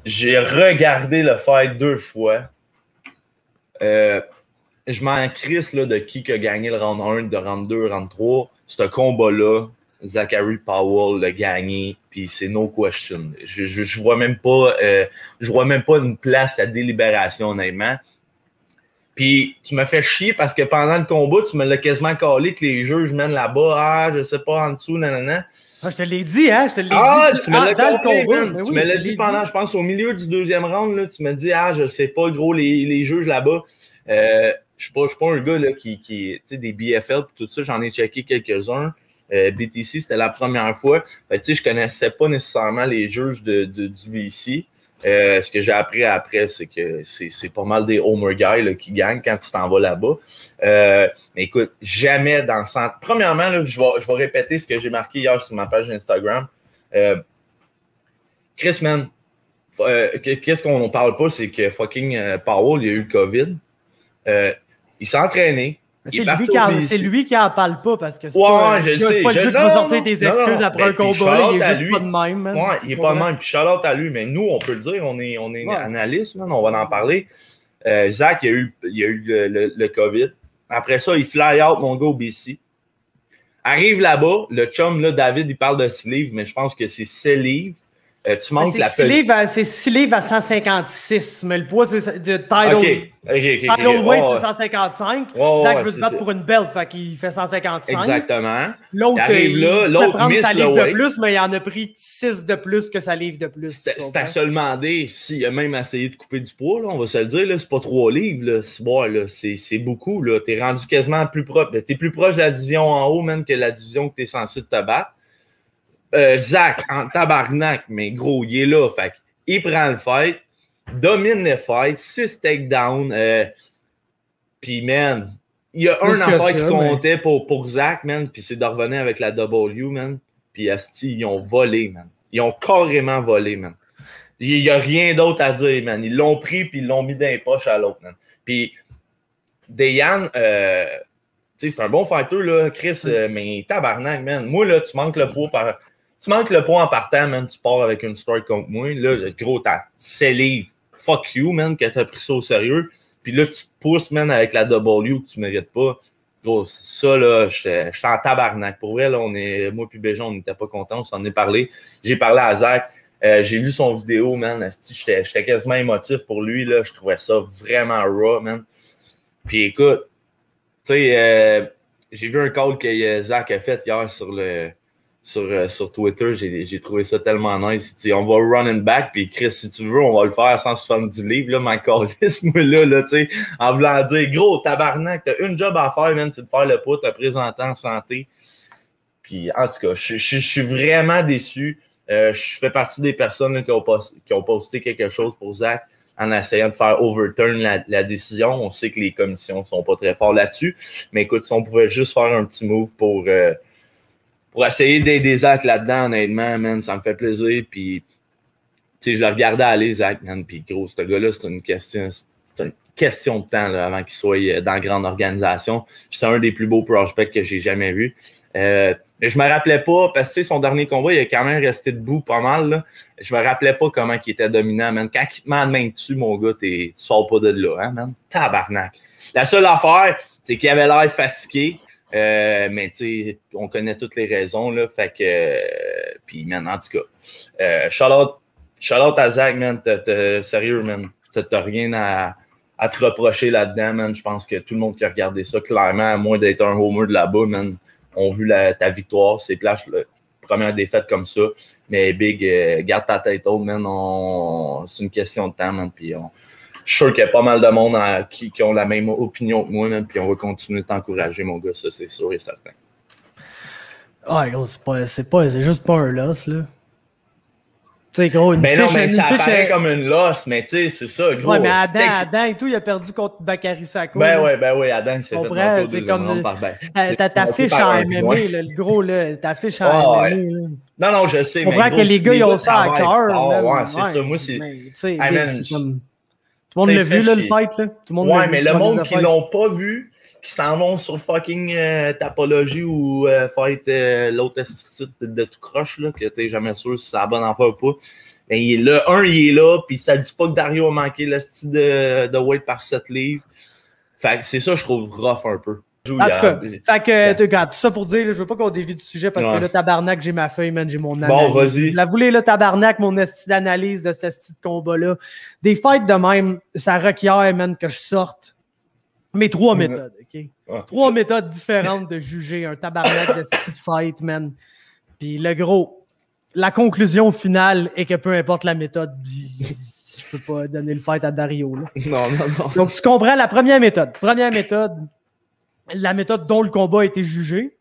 J'ai regardé le fight 2 fois. Je m'en crisse là, de qui a gagné le round 1, de round 2, round 3. Ce combat-là, Zachary Powell l'a gagné, puis c'est no question. Je vois même pas, une place à délibération, honnêtement. Puis tu me fais chier parce que pendant le combat, tu me l'as quasiment collé que les juges mènent là-bas. Ah, je sais pas, en dessous, nanana. Ah, je te l'ai dit, hein? Je te l'ai dit. Tu me l'as dans collé, le combat. man. Oui, Tu me l'as dit pendant, je pense, au milieu du 2e round, là, tu m'as dit, je sais pas, gros, les juges là-bas. Je suis pas un gars là, qui tu sais, des BFL et tout ça, j'en ai checké quelques-uns. BTC, c'était la première fois. Tu sais, je connaissais pas nécessairement les juges du BC. Ce que j'ai appris après, c'est que c'est pas mal des homer guys là, qui gagnent quand tu t'en vas là-bas. Mais écoute, jamais dans le centre. Premièrement, là, je vais répéter ce que j'ai marqué hier sur ma page Instagram. Chris, man, qu'est-ce qu'on ne parle pas, c'est que fucking Powell, il a eu le COVID. Il s'est entraîné. C'est lui qui en parle pas parce que c'est pas le but de vous sortir des excuses après un combat. Il est juste pas de même. Man. Ouais, il est pas de même. Puis shout-out à lui. Mais nous, on peut le dire, on est analystes, man, on va en parler. Zach, il a eu le COVID. Après ça, il fly out, mon gars, au BC. Arrive là-bas, le chum, là, David, il parle de 6 livres, mais je pense que c'est 7 livres. Tu manques la c'est 6 livres à 156, mais le poids, c'est de title. Title weight, c'est 155. Zach veut se battre pour une belt, fait qu'il fait 155. Exactement. L'autre, il prendre sa livre de plus, mais il en a pris 6 de plus que sa livre de plus. C'est à se demander s'il a même essayé de couper du poids, là, on va se le dire, c'est pas 3 livres, c'est beaucoup. T'es rendu quasiment plus proche. T'es plus proche de la division en haut, même, que la division que t'es censé te battre. Zach, en tabarnak, mais gros, il est là. Fait il prend le fight, domine le fight, 6 takedowns. Puis, man, il y a un affaire qui comptait pour Zach, man, puis c'est de revenir avec la W, man. Puis, asti, ils ont volé, man. Ils ont carrément volé, man. Il n'y a rien d'autre à dire, man. Ils l'ont pris, puis ils l'ont mis dans les poches à l'autre, man. Puis, Dayan, tu sais, c'est un bon fighter, là, Chris, mais tabarnak, man. Moi, là, tu manques le poids en partant, man. Tu pars avec une strike contre moi. Là, gros, t'as 7 livres. Fuck you, man, que t'as pris ça au sérieux. Puis là, tu te pousses, man, avec la W que tu mérites pas. Gros, ça, là, je suis en tabarnak. Pour vrai, là, moi puis Béjon, on n'était pas contents. On s'en est parlé. J'ai parlé à Zach. J'ai vu son vidéo, man. J'étais quasiment émotif pour lui, là. Je trouvais ça vraiment raw, man. Puis écoute, tu sais, j'ai vu un call que Zach a fait hier sur Twitter, j'ai trouvé ça tellement nice. T'sais, on va run and back, puis Chris, si tu veux, on va le faire à 170 livres, là, my callisme, là, tu sais, en voulant dire, gros, tabarnak, t'as une job à faire, man, c'est de faire le poids, te présenter en santé. Puis, en tout cas, je suis vraiment déçu. Je fais partie des personnes là, qui ont posté quelque chose pour Zach en essayant de faire overturn la décision. On sait que les commissions ne sont pas très fortes là-dessus, mais écoute, si on pouvait juste faire un petit move pour essayer d'aider Zach là-dedans, honnêtement, man, ça me fait plaisir. Puis, tu sais, je le regardais aller, Zach, man. Puis, gros, ce gars-là, c'est une question de temps là, avant qu'il soit dans la grande organisation. C'est un des plus beaux prospects que j'ai jamais vu. Mais je me rappelais pas, parce que tu sais, son dernier combat, il a quand même resté debout pas mal. Là. Je me rappelais pas comment il était dominant, man. Quand il te met la main dessus, mon gars, tu sors pas de là, hein, man. Tabarnak. La seule affaire, c'est qu'il avait l'air fatigué. Mais tu sais, on connaît toutes les raisons, là. Fait que. Puis, man, en tout cas. Shout-out à Zach, man. Sérieux, man. T'as rien à te reprocher là-dedans, man. Je pense que tout le monde qui a regardé ça, clairement, à moins d'être un homer de là-bas, man, ont vu ta victoire. C'est plage, première défaite comme ça. Mais Big, garde ta tête haute, man. C'est une question de temps, man. Puis je suis sûr qu'il y a pas mal de monde qui ont la même opinion que moi, man. Puis on va continuer de t'encourager, mon gars. Ça, c'est sûr et certain. Ah, gros, c'est juste pas un loss, là. Tu sais, gros, mais ça apparaît comme une loss, mais tu sais, c'est ça, gros. Ouais, mais Adam et tout, il a perdu contre Bakary Sako. Ben oui, Adam s'est fait encore deuxième round par ta fiche en MMA, là, le gros, là, ta fiche en MMA. Non, non, je sais, mais gros, que les gars, ils ont ça à cœur. Ouais, c'est ça, moi, c'est... Tout le monde l'a vu, là, le fight, là. Ouais, mais le monde qui l'ont pas vu, qui s'en vont sur fucking Tapologie ou fight l'autre de tout croche, là, que t'es jamais sûr si c'est la bonne affaire ou pas. Ben, il est là, puis ça dit pas que Dario a manqué le style de weight par 7 livres. Fait que c'est ça, je trouve rough un peu. En tout cas, fait que, regarde, tout ça pour dire, là, je veux pas qu'on dévie du sujet parce que là, tabarnak, j'ai ma feuille, man, j'ai mon analyse. Bon, vas-y. Je la voulais, là, tabarnak, mon esti d'analyse de ce style de combat-là. Des fights de même, ça requiert, man, que je sorte mes 3 méthodes, OK? 3 méthodes différentes de juger un tabarnak de style fight, man. Puis le gros, la conclusion finale est que peu importe la méthode, je peux pas donner le fight à Dario, là. Non. Donc, tu comprends la première méthode. Première méthode, la méthode dont le combat a été jugé.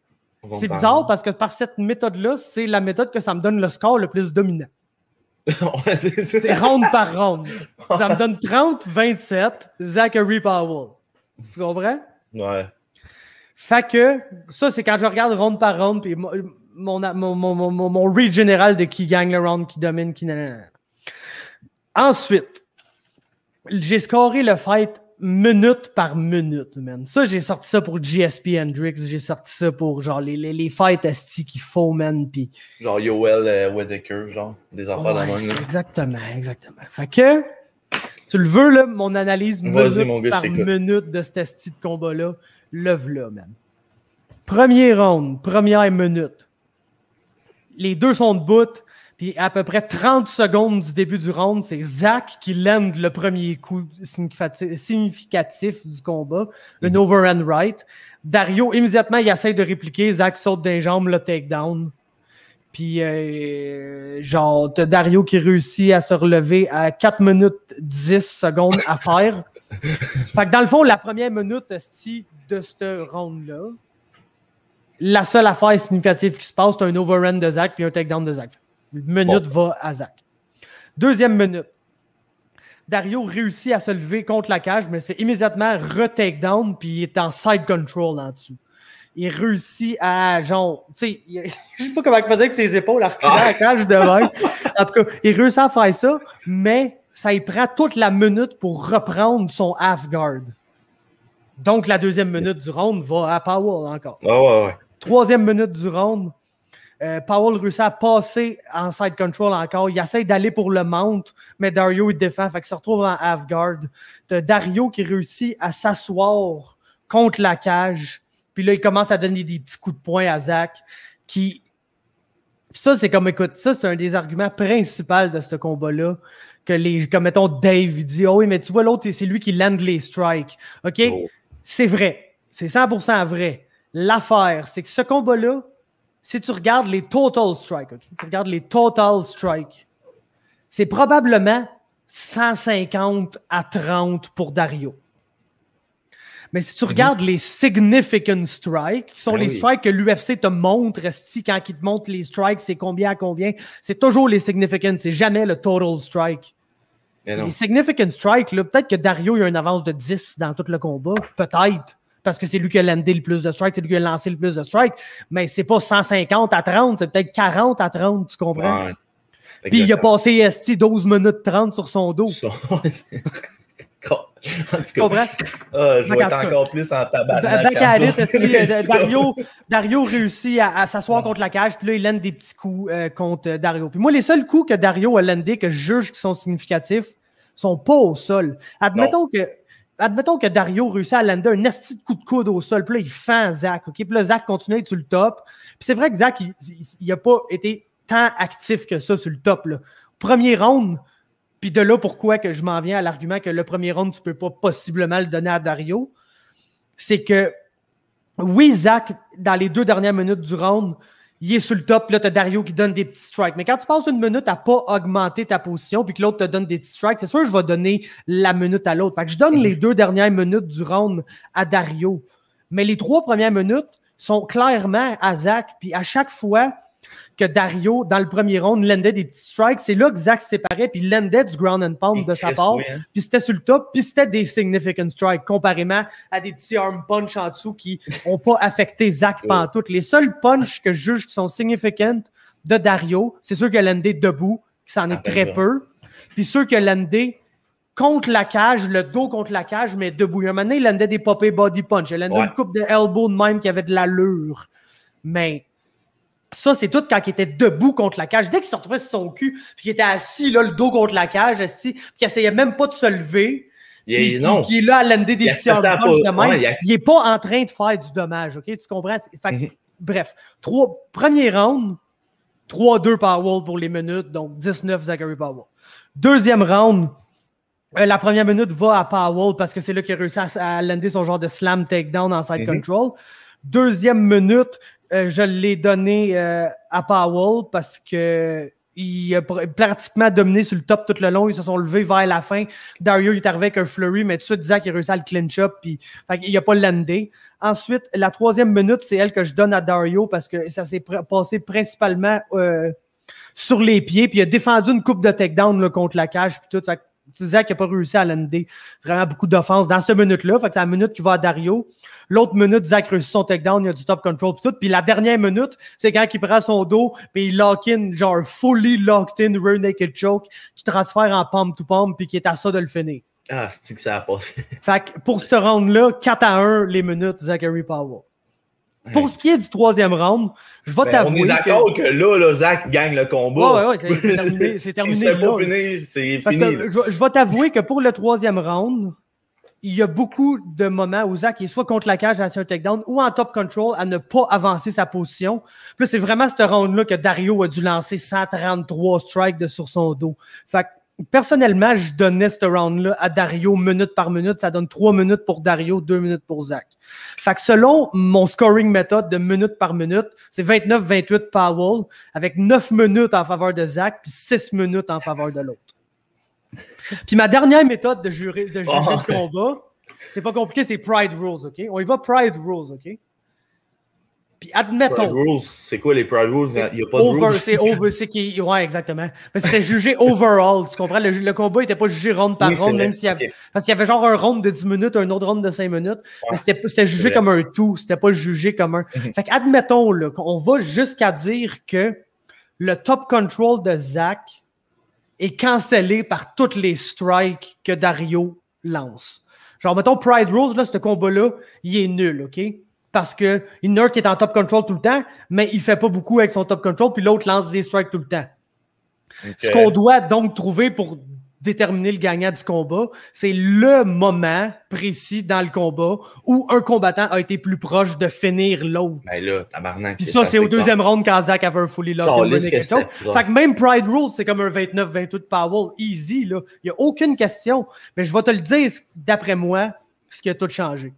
C'est bizarre parce que par cette méthode-là, c'est la méthode que ça me donne le score le plus dominant. C'est round par round. Ça me donne 30-27, Zachary Powell. Tu comprends? Ouais. Fait que, ça, c'est quand je regarde round par round, puis mon read général de qui gagne le round, qui domine, qui... Ensuite, j'ai scoré le fight minute par minute, man. Ça, j'ai sorti ça pour GSP Hendrix. J'ai sorti ça pour, genre, les fights asti qu'il faut, man. Pis... genre Yoel Whittaker, genre, des affaires de même. Exactement. Fait que, tu le veux, là, mon analyse minute par minute de cet asti de combat-là, lève-là, man. Premier round, première minute. Les deux sont debout. Puis à peu près 30 secondes du début du round, c'est Zach qui land le premier coup significatif du combat, un overhand right. Dario, immédiatement, il essaie de répliquer. Zach saute d'un jambe, le takedown. Puis, genre, t'as Dario qui réussit à se relever à 4 minutes 10 secondes à faire. Fait que dans le fond, la première minute de ce round-là, la seule affaire significative qui se passe, c'est un overhand de Zach puis un takedown de Zach. Minute va à Zach. Deuxième minute. Dario réussit à se lever contre la cage, mais c'est immédiatement re-takedown, puis il est en side control en dessous. Il réussit à, genre, tu sais, je sais pas comment il faisait avec ses épaules, à reculer la cage devant. En tout cas, il réussit à faire ça, mais ça y prend toute la minute pour reprendre son half-guard. Donc, la deuxième minute du round va à Powell encore. Ouais. Troisième minute du round, Powell réussit à passer en side control encore. Il essaie d'aller pour le mount, mais Dario, il défend. Fait qu'il se retrouve en half-guard. T'as Dario qui réussit à s'asseoir contre la cage. Puis là, il commence à donner des petits coups de poing à Zach. Ça, c'est comme, écoute, ça, c'est un des arguments principaux de ce combat-là. Comme, mettons, Dave, il dit, oh oui, mais tu vois, l'autre, c'est lui qui land les strikes. OK? Oh. C'est vrai. C'est 100% vrai. L'affaire, c'est que ce combat-là, si tu regardes les total strikes, okay? Tu regardes les total strikes, c'est probablement 150-30 pour Dario. Mais si tu regardes les significant strikes, qui sont les strikes que l'UFC te montre, quand il te montre les strikes, c'est combien à combien, c'est toujours les significant, c'est jamais le total strike. Les significant strikes, là, peut-être que Dario il a une avance de 10 dans tout le combat, peut-être. Parce que c'est lui qui a landé le plus de strikes, c'est lui qui a lancé le plus de strikes, mais c'est pas 150-30, c'est peut-être 40-30, tu comprends? Ouais, puis il a passé 12 minutes 30 sur son dos. Tu comprends? Je vais être encore plus en tabarnak. Dario réussit à s'asseoir contre la cage, puis là, il lande des petits coups contre Dario. Puis moi, les seuls coups que Dario a landés, que je juge qui sont significatifs, sont pas au sol. Admettons que Dario réussit à lander un esti de coup de coude au sol. Puis là, il fend Zach. Okay? Puis là, Zach continue à être sur le top. Puis c'est vrai que Zach, il n'a pas été tant actif que ça sur le top. Là. Premier round, puis de là, pourquoi que je m'en viens à l'argument que le premier round, tu ne peux pas possiblement le donner à Dario, c'est que, oui, Zach, dans les 2 dernières minutes du round, il est sur le top, puis là, tu as Dario qui donne des petits strikes. Mais quand tu passes une minute à ne pas augmenter ta position, puis que l'autre te donne des petits strikes, c'est sûr que je vais donner la minute à l'autre. Fait que je donne les 2 dernières minutes du round à Dario. Mais les 3 premières minutes sont clairement à Zach. Puis à chaque fois que Dario, dans le premier round, landait des petits strikes, c'est là que Zach se séparait, puis landait du ground and pound de sa part. Puis c'était sur le top, puis c'était des significant strikes, comparément à des petits arm punch en dessous qui n'ont pas affecté Zach pantoute. Les seuls punch que je juge qui sont significant de Dario, c'est ceux qui ont landé debout, qui s'en est très peu, puis ceux qui ont landé contre la cage, le dos contre la cage, mais debout. Un moment donné, il landait des popé body punch. Il landait une coupe de elbow de même qui avait de l'allure. Mais Ça, c'est tout quand il était debout contre la cage. Dès qu'il se retrouvait sur son cul, puis qu'il était assis, là, le dos contre la cage, puis qu'il essayait même pas de se lever, qui est là à lander des petits punch de même, il est pas en train de faire du dommage, OK? Tu comprends? Fait que, bref, premier round, 3-2 Powell pour les minutes, donc 19 Zachary Powell. Deuxième round, la première minute va à Powell parce que c'est là qu'il a réussi à lander son genre de slam takedown en side control. Deuxième minute, je l'ai donné à Powell parce que il a pratiquement dominé sur le top tout le long. Ils se sont levés vers la fin. Dario il est arrivé avec un flurry, mais tout ça disait qu'il a réussi à le clinch up, puis il n'a pas landé. Ensuite, la troisième minute, c'est elle que je donne à Dario parce que ça s'est passé principalement sur les pieds, puis il a défendu une coupe de takedown là, contre la cage, puis tout. Fait que Zach n'a pas réussi à lander vraiment beaucoup d'offense dans cette minute-là. Fait que c'est la minute qui va à Dario. L'autre minute, Zach réussit son takedown, il a du top control puis tout. Puis la dernière minute, c'est quand il prend son dos puis il lock in, genre fully locked in rear naked choke, qui transfère en palm to palm puis qui est à ça de le finir. Ah, c'est que ça a passé. Fait que pour ce round-là, 4-1 les minutes, Zachary Powell. Pour ce qui est du troisième round, je vais t'avouer. On est d'accord que là, Zach gagne le combat. Ouais, c'est terminé. C'est terminé. C'est pas fini, c'est fini. Je vais t'avouer que pour le troisième round, il y a beaucoup de moments où Zach est soit contre la cage à un takedown ou en top control à ne pas avancer sa position. Puis là, c'est vraiment ce round-là que Dario a dû lancer 133 strikes sur son dos. Fait que personnellement, je donnais ce round-là à Dario minute par minute. Ça donne 3 minutes pour Dario, 2 minutes pour Zach. Fait que selon mon scoring méthode de minute par minute, c'est 29-28 Powell, avec 9 minutes en faveur de Zach, puis 6 minutes en faveur de l'autre. Puis ma dernière méthode de juger le combat, c'est pas compliqué, c'est Pride Rules, OK? On y va Pride Rules, OK? Puis admettons... Pride Rules, c'est quoi les Pride Rules? Il n'y a pas de rules. C'est over, c'est qui... Ouais, exactement. Mais c'était jugé overall, tu comprends? Le combat n'était pas jugé round par round, même s'il y avait... Parce qu'il y avait genre un round de 10 minutes, un autre round de 5 minutes, mais c'était jugé comme un tout, c'était pas jugé comme un... Fait qu'admettons, là, qu'on va jusqu'à dire que le top control de Zach est cancellé par toutes les strikes que Dario lance. Genre, mettons, Pride Rules, là, ce combat-là, il est nul, OK? Parce qu'il y en a un qui est en top control tout le temps, mais il fait pas beaucoup avec son top control, puis l'autre lance des strikes tout le temps. Okay. Ce qu'on doit donc trouver pour déterminer le gagnant du combat, c'est le moment précis dans le combat où un combattant a été plus proche de finir l'autre. Ben là, tabarnak. Puis ça, c'est au deuxième round quand Zach avait un fully locked. Fait que même Pride Rules, c'est comme un 29-28 Powell, easy, là. Il n'y a aucune question. Mais je vais te le dire, d'après moi, ce qui a tout changé.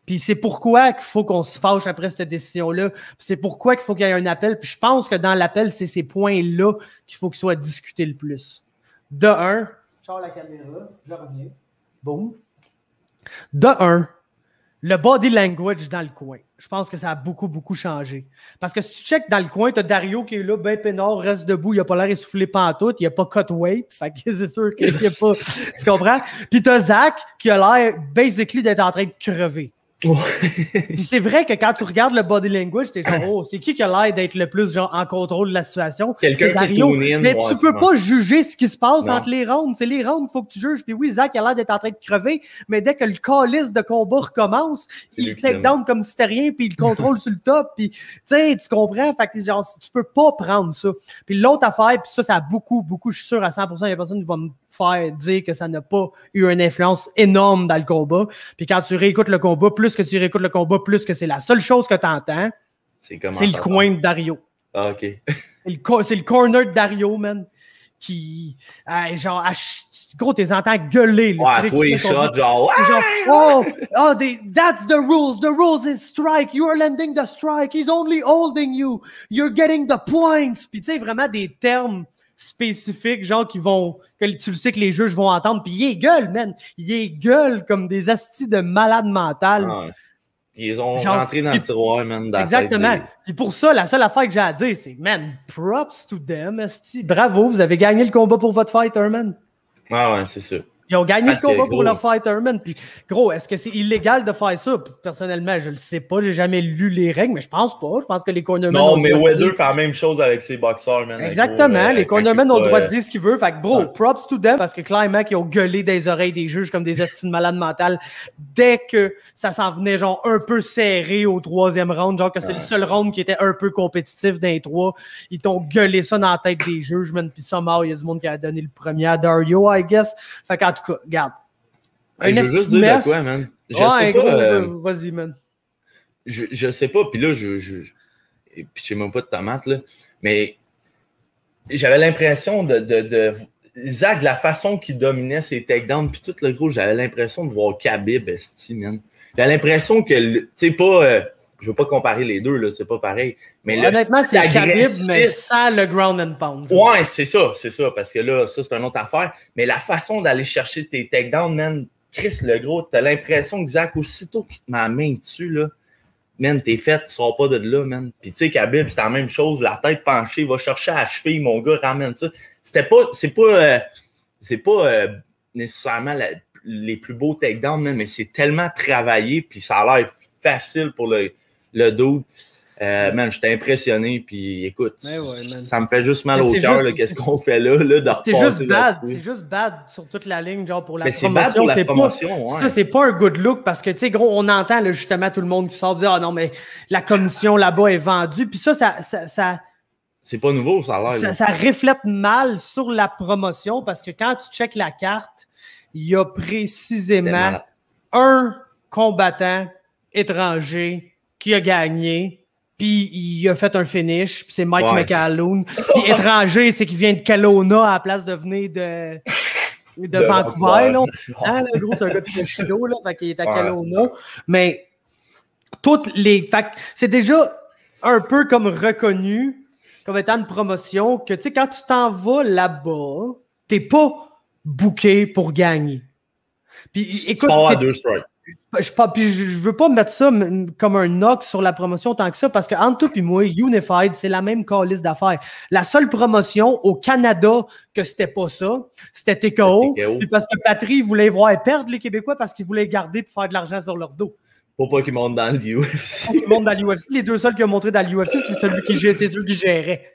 Puis c'est pourquoi qu'il faut qu'on se fâche après cette décision-là. Puis c'est pourquoi qu'il faut qu'il y ait un appel. Puis je pense que dans l'appel, c'est ces points-là qu'il faut qu'ils soient discutés le plus. De un, je sors la caméra, je reviens. Boum. De un, le body language dans le coin. Je pense que ça a beaucoup, beaucoup changé. Parce que si tu checkes dans le coin, tu as Dario qui est là, ben peinard, reste debout, il n'a pas l'air essoufflé pantoute, il n'a pas cut weight, fait que c'est sûr qu'il n'y a pas... Tu comprends? Puis tu as Zach qui a l'air basically d'être en train de crever. Puis c'est vrai que quand tu regardes le body language, t'es genre, oh, c'est qui a l'air d'être le plus genre en contrôle de la situation? C'est Dario. Mais tu peux pas juger ce qui se passe entre les rounds. C'est les rounds qu'il faut que tu juges. Puis oui, Zach a l'air d'être en train de crever, mais dès que le calice de combat recommence, il take down comme si c'était rien, puis il contrôle sur le top. Puis tu sais, tu comprends? Fait que genre, tu peux pas prendre ça. Puis l'autre affaire, puis ça a beaucoup, je suis sûr à 100%, il y a personne qui va me faire dire que ça n'a pas eu une influence énorme dans le combat. Puis quand tu réécoutes le combat, plus que tu réécoutes le combat, plus que c'est la seule chose que tu entends, c'est le coin de Dario. Ah, OK. C'est le corner de Dario, man, qui, genre, gros, t'es entends gueuler. Là, toi, les shots, genre, that's the rules. The rules is strike. You are landing the strike. He's only holding you. You're getting the points. Puis, tu sais, vraiment des termes spécifiques, genre, que tu le sais que les juges vont entendre, puis ils gueulent, man. Ils gueulent comme des astis de malades mentales. Ah, ils ont rentré dans le tiroir, man. Exactement. Puis pour ça, la seule affaire que j'ai à dire, c'est, man, props to them, asti. Bravo, vous avez gagné le combat pour votre fighter, man. Ah ouais, c'est sûr. Ils ont gagné le Parce que, combat pour gros, leur fighter, man. Puis, gros, est-ce que c'est illégal de faire ça? Personnellement, je le sais pas. J'ai jamais lu les règles, mais je pense pas. Je pense que les cornermen non, ont le mais droit de Weather dire... fait la même chose avec ses boxeurs, man. Exactement. Les Quand il cornermen ont le va, droit de dire ce qu'ils veulent. Fait que, bro, ouais. props to them parce que clairement, ils ont gueulé des oreilles des juges comme des estimes malades mentales dès que ça s'en venait, genre, un peu serré au 3e round. Genre, que c'est le seul round qui était un peu compétitif dans les 3. Ils t'ont gueulé ça dans la tête des juges, man. Puis somehow, il y a du monde qui a donné le premier à Dario, I guess. Fait qu'en tout cas, regarde. Je veux juste dire de quoi, man. Je sais pas. Vas-y, man. Je sais pas, puis là, puis je sais même pas de tomate, là, mais j'avais l'impression de Zach, la façon qu'il dominait ses takedowns, puis tout le gros, j'avais l'impression de voir Khabib, esti, man. J'avais l'impression que, tu sais, pas... je veux pas comparer les deux, là, c'est pas pareil. Mais honnêtement, c'est Khabib, mais sans le ground and pound. Ouais, c'est ça, parce que là, ça, c'est une autre affaire. Mais la façon d'aller chercher tes takedowns, man, Chris, le gros, t'as l'impression que Zach, aussitôt qu'il te met la main dessus, là, man, t'es fait, tu sors pas de là, man. Puis tu sais, Khabib, c'est la même chose, la tête penchée, va chercher à la cheville, mon gars, ramène ça. C'est pas nécessairement les plus beaux takedowns, man, mais c'est tellement travaillé, puis ça a l'air facile pour le dos. Man, j'étais impressionné, puis écoute, ça me fait juste mal au cœur, qu'est-ce qu'on fait là c'est juste bad, c'est juste bad sur toute la ligne, genre pour la mais promotion. C'est bad pour la promotion, ouais. Ça, c'est pas un good look, parce que, tu sais, gros, on entend là, justement tout le monde qui sort dire « Ah non, mais la commission là-bas est vendue », puis ça c'est pas nouveau, ça a l'air. Ça reflète mal sur la promotion, parce que quand tu checkes la carte, il y a précisément un combattant étranger qui a gagné. Puis il a fait un finish, puis c'est Mike McAloon. Puis étranger, c'est qu'il vient de Kelowna à la place de venir de Vancouver. Là. Hein, le gros, c'est un gars de Chido, là, fait qu'il est à Kelowna. Mais toutes les... Fait c'est déjà un peu comme reconnu comme étant une promotion que, tu sais, quand tu t'en vas là-bas, t'es pas booké pour gagner. Puis écoute... Je veux pas mettre ça comme un knock sur la promotion tant que ça, parce que entre toi et moi, Unified, c'est la même calice d'affaires. La seule promotion au Canada que c'était pas ça, c'était TKO. Puis parce que Patry voulait voir perdre les Québécois parce qu'ils voulaient garder pour faire de l'argent sur leur dos. Pour pas qu'ils montent dans l'UFC. Ils montent dans l'UFC. Les deux seuls qui ont montré dans l'UFC, c'est celui qui gérait.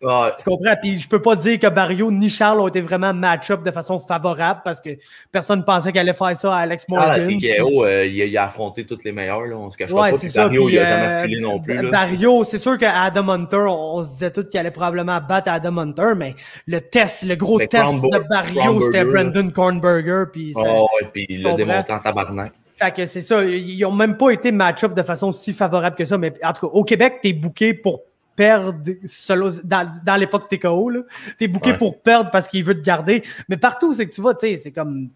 Ouais. Tu comprends? Puis je peux pas dire que Barrio ni Charles ont été vraiment match-up de façon favorable parce que personne ne pensait qu'elle allait faire ça à Alex Morgan. TKO, il a affronté tous les meilleurs, là. On se cache pas. Puis Barrio, puis, il a jamais filé non plus. Là. Barrio, c'est sûr qu'Adam Hunter, on se disait tous qu'il allait probablement battre Adam Hunter, mais le gros test de Barrio, c'était Brandon Kornberger. Puis puis il l'a démonté en tabarnak. Fait que c'est ça, ils ont même pas été match-up de façon si favorable que ça, mais en tout cas, au Québec, t'es booké pour perdre dans l'époque TKO, t'es booké pour perdre parce qu'il veut te garder. Mais partout, c'est que tu vas, tu sais, c'est comme...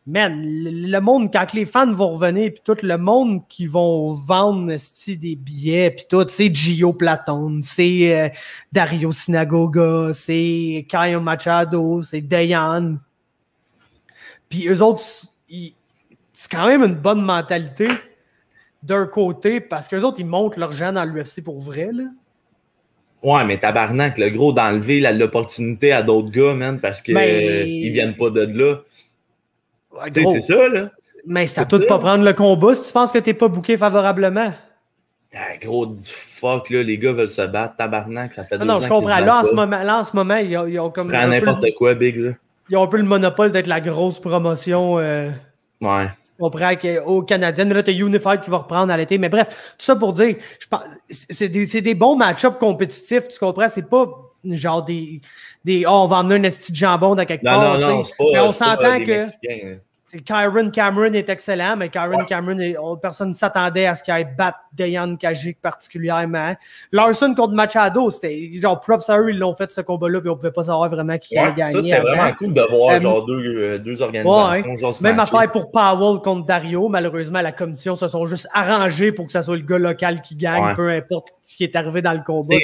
Man, le monde, quand les fans vont revenir, puis tout le monde qui vont vendre des billets, puis tout, c'est Gio Platone, c'est Dario Sinagoga, c'est Caio Machado, c'est Dayan. Puis eux autres, c'est quand même une bonne mentalité d'un côté, parce qu'eux autres, ils montent leur gens dans l'UFC pour vrai, là. Ouais, mais tabarnak, le gros, d'enlever l'opportunité à d'autres gars, man, parce qu'ils viennent pas de là. Ouais, tu sais, c'est ça, là. Mais ça doit pas prendre le combat si tu penses que t'es pas booké favorablement. Ah, gros, fuck, là, les gars veulent se battre, tabarnak, ça fait 2 ans. Non, je comprends. Là, en ce moment, ils ont comme... Prends n'importe quoi, Big, là. Ils ont un peu le monopole d'être la grosse promotion. Ouais. Tu comprends qu'aux Canadiennes, là, t'as Unified qui va reprendre à l'été. Mais bref, tout ça pour dire, je pense, c'est des bons match-ups compétitifs, tu comprends? C'est pas genre on va emmener un esti de jambon dans quelque part. Non, c'est pas. Mais on s'entend que Mexicains, Cameron est excellent, mais Cameron, personne ne s'attendait à ce qu'il aille battre Dayan Kajic particulièrement. Larson contre Machado, c'était genre props à eux, ils l'ont fait ce combat-là, puis on pouvait pas savoir vraiment qui allait gagner. Ça, c'est vraiment cool de voir genre deux organisations. Genre même affaire pour Powell contre Dario. Malheureusement, la commission se sont juste arrangés pour que ce soit le gars local qui gagne, peu importe ce qui est arrivé dans le combat.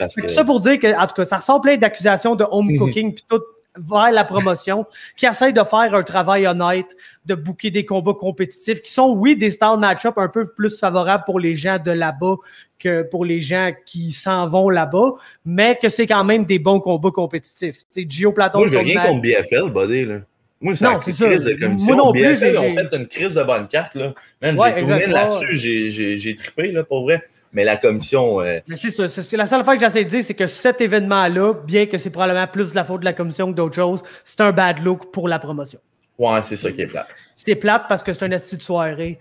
C'est tout ça pour dire que, en tout cas, ça ressort plein d'accusations de home cooking, puis tout vers la promotion, qui essaie de faire un travail honnête, de booker des combats compétitifs, qui sont, oui, des style match-up un peu plus favorables pour les gens de là-bas que pour les gens qui s'en vont là-bas, mais que c'est quand même des bons combats compétitifs. C'est Gio Platon. Moi, j'ai rien contre BFL, buddy, là. Moi, c'est une crise de commission. Moi non plus, BFL, on fait une crise de bonne carte. Là. Même, j'ai tourné là-dessus, j'ai trippé, là, pour vrai. Mais la commission... Mais c'est ça. C'est la seule fois que j'essaie de dire, c'est que cet événement-là, bien que c'est probablement plus de la faute de la commission que d'autres choses, c'est un bad look pour la promotion. Ouais, c'est ça qui est plate. C'est plate parce que c'est un esti de soirée.